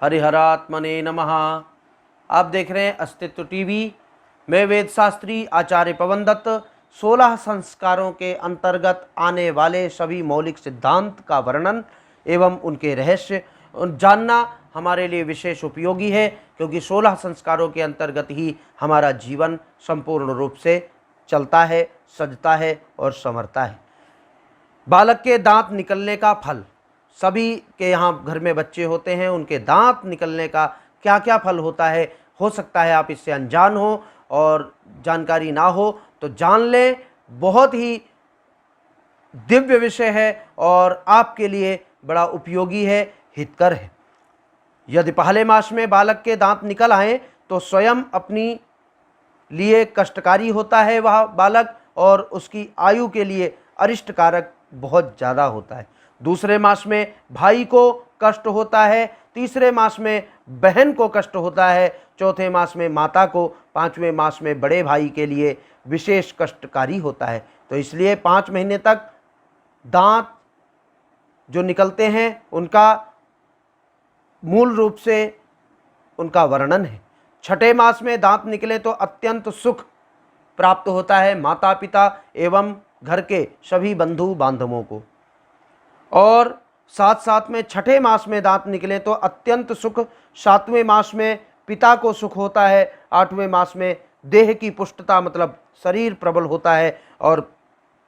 हरिहरात्मने नमः। आप देख रहे हैं अस्तित्व टीवी। मैं वेद शास्त्री आचार्य पवन दत्त 16 संस्कारों के अंतर्गत आने वाले सभी मौलिक सिद्धांत का वर्णन एवं उनके रहस्य जानना हमारे लिए विशेष उपयोगी है, क्योंकि 16 संस्कारों के अंतर्गत ही हमारा जीवन संपूर्ण रूप से चलता है, सजता है और संवरता है। बालक के दांत निकलने का फल, सभी के यहाँ घर में बच्चे होते हैं, उनके दांत निकलने का क्या क्या फल होता है, हो सकता है आप इससे अनजान हो और जानकारी ना हो तो जान लें। बहुत ही दिव्य विषय है और आपके लिए बड़ा उपयोगी है, हितकर है। यदि पहले मास में बालक के दांत निकल आए तो स्वयं अपनी लिए कष्टकारी होता है वह बालक, और उसकी आयु के लिए अरिष्टकारक बहुत ज़्यादा होता है। दूसरे मास में भाई को कष्ट होता है, तीसरे मास में बहन को कष्ट होता है, चौथे मास में माता को, पांचवें मास में बड़े भाई के लिए विशेष कष्टकारी होता है। तो इसलिए 5 महीने तक दांत जो निकलते हैं उनका मूल रूप से उनका वर्णन है। छठे मास में दांत निकले तो अत्यंत सुख प्राप्त होता है माता पिता एवं घर के सभी बंधु बांधवों को, और साथ साथ में छठे मास में दांत निकले तो अत्यंत सुख, 7वें मास में पिता को सुख होता है, 8वें मास में देह की पुष्टता मतलब शरीर प्रबल होता है और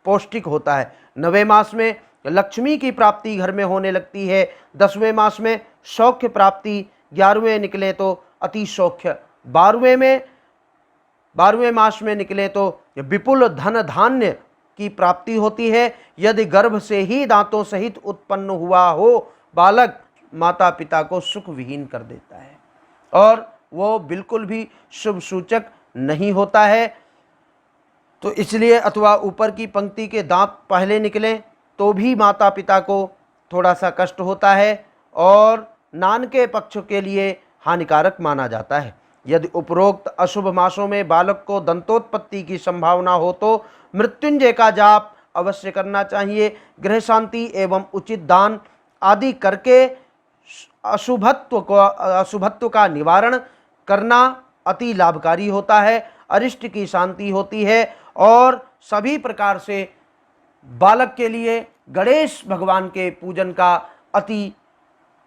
पौष्टिक होता है, 9वें मास में लक्ष्मी की प्राप्ति घर में होने लगती है, 10वें मास में सौख्य प्राप्ति, 11वें निकले तो अति सौख्य, 12वें मास में निकले तो विपुल धन धान्य की प्राप्ति होती है। यदि गर्भ से ही दांतों सहित उत्पन्न हुआ हो बालक, माता पिता को सुख विहीन कर देता है और वो बिल्कुल भी शुभ सूचक नहीं होता है। तो इसलिए अथवा ऊपर की पंक्ति के दांत पहले निकलें तो भी माता पिता को थोड़ा सा कष्ट होता है और नान के पक्ष के लिए हानिकारक माना जाता है। यदि उपरोक्त अशुभ मासों में बालक को दंतोत्पत्ति की संभावना हो तो मृत्युंजय का जाप अवश्य करना चाहिए। गृह शांति एवं उचित दान आदि करके अशुभत्व का निवारण करना अति लाभकारी होता है, अरिष्ट की शांति होती है और सभी प्रकार से बालक के लिए गणेश भगवान के पूजन का अति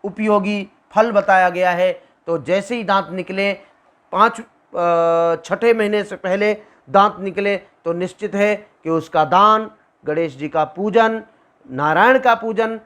उपयोगी फल बताया गया है। तो जैसे ही दांत निकले, 6ठे महीने से पहले दांत निकले तो निश्चित है कि उसका दान, गणेश जी का पूजन, नारायण का पूजन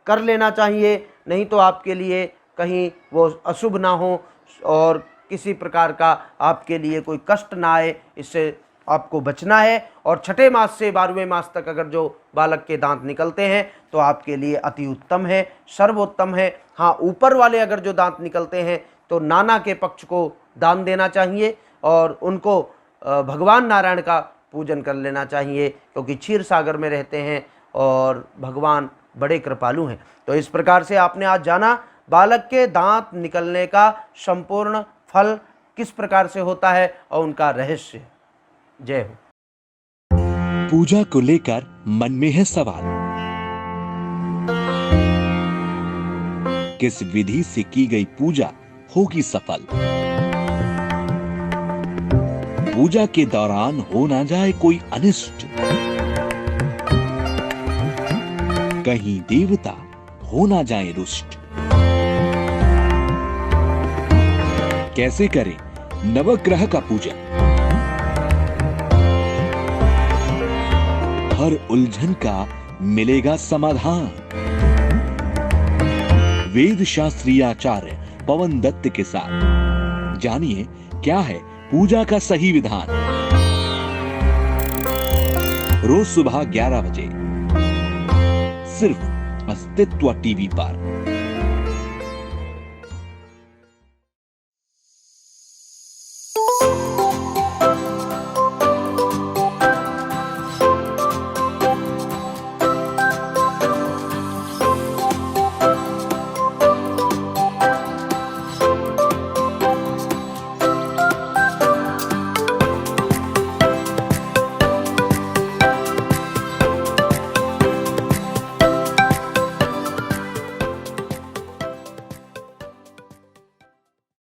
कर लेना चाहिए, नहीं तो आपके लिए कहीं वो अशुभ ना हो और किसी प्रकार का आपके लिए कोई कष्ट ना आए, इससे आपको बचना है। और 6ठे मास से 12वें मास तक अगर जो बालक के दांत निकलते हैं तो आपके लिए अति उत्तम है, सर्वोत्तम है। हाँ, ऊपर वाले अगर जो दांत निकलते हैं तो नाना के पक्ष को दान देना चाहिए और उनको भगवान नारायण का पूजन कर लेना चाहिए, क्योंकि क्षीर सागर में रहते हैं और भगवान बड़े कृपालु हैं। तो इस प्रकार से आपने आज जाना बालक के दांत निकलने का संपूर्ण फल किस प्रकार से होता है और उनका रहस्य। जय हो। पूजा को लेकर मन में है सवाल, किस विधि से की गई पूजा होगी सफल? पूजा के दौरान हो ना जाए कोई अनिष्ट, कहीं देवता हो ना जाए रुष्ट। कैसे करें नवग्रह का पूजन? हर उलझन का मिलेगा समाधान। वेद शास्त्रीय आचार्य पवन दत्त के साथ जानिए क्या है पूजा का सही विधान। रोज सुबह 11 बजे सिर्फ अस्तित्व टीवी पर।